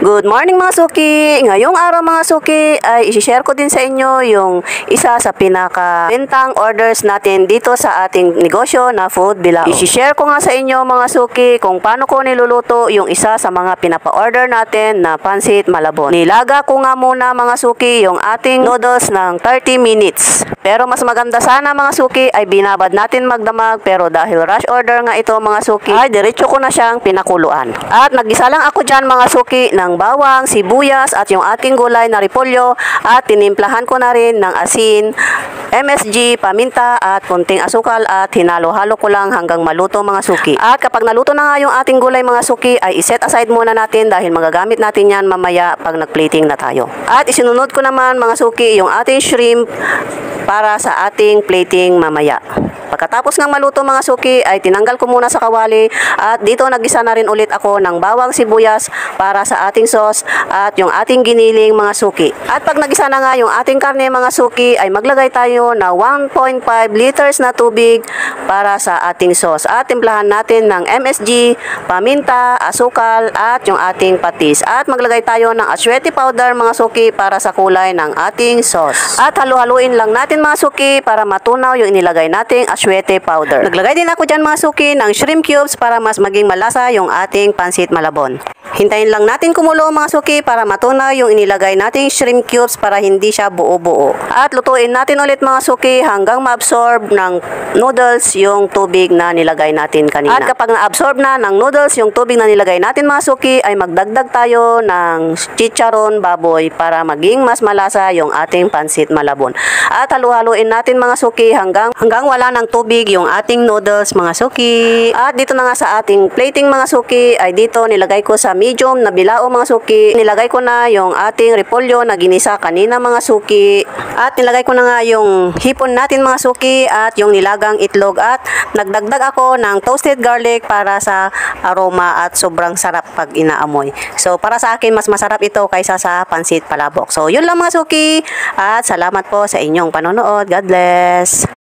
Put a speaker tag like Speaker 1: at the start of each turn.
Speaker 1: Good morning mga suki! Ngayong araw mga suki ay isi-share ko din sa inyo yung isa sa pinaka-bentang orders natin dito sa ating negosyo na Food Bilao. Isi-share ko nga sa inyo mga suki kung paano ko niluluto yung isa sa mga pinapa-order natin na pansit malabon. Nilaga ko nga muna mga suki yung ating noodles ng 30 minutes. Pero mas maganda sana mga suki ay binabad natin magdamag, pero dahil rush order nga ito mga suki ay diretso ko na siyang pinakuluan. At nagisa lang ako dyan mga suki ng bawang, sibuyas at yung ating gulay na repolyo, at tinimplahan ko na rin ng asin, MSG, paminta at konting asukal, at hinalo-halo ko lang hanggang maluto mga suki. At kapag naluto na nga yung ating gulay mga suki ay iset aside muna natin dahil magagamit natin yan mamaya pag nag-plating na tayo. At isinunod ko naman mga suki yung ating shrimp para sa ating plating mamaya. Pagkatapos ng maluto mga suki ay tinanggal ko muna sa kawali, at dito nagisa na rin ulit ako ng bawang, sibuyas para sa ating sauce at yung ating giniling mga suki. At pag nagisa na nga yung ating karne mga suki ay maglagay tayo na 1.5 liters na tubig para sa ating sauce, at timplahan natin ng MSG, paminta, asukal at yung ating patis, at maglagay tayo ng asyete powder mga suki para sa kulay ng ating sauce. At halu-haluin lang natin mga suki para matunaw yung inilagay nating asyete powder. Naglagay din ako dyan mga suki ng shrimp cubes para mas maging malasa yung ating pansit malabon. Hintayin lang natin kumulo mga suki para matunaw yung inilagay nating shrimp cubes para hindi siya buo-buo. At lutuin natin ulit mga suki hanggang ma-absorb ng noodles yung tubig na nilagay natin kanina. At kapag na-absorb na ng noodles yung tubig na nilagay natin mga suki ay magdagdag tayo ng chicharon baboy para maging mas malasa yung ating pansit malabon. At halu-haluin natin mga suki hanggang wala ng tubig yung ating noodles mga suki. At dito na nga sa ating plating mga suki ay dito nilagay ko sa medium na bilao mga suki. Nilagay ko na yung ating repolyo na ginisa kanina mga suki. At nilagay ko na nga yung hipon natin mga suki at yung nilagang itlog, at nagdagdag ako ng toasted garlic para sa aroma at sobrang sarap pag inaamoy. So para sa akin mas masarap ito kaysa sa pansit palabok. So yun lang mga suki, at salamat po sa inyong panonood. God bless!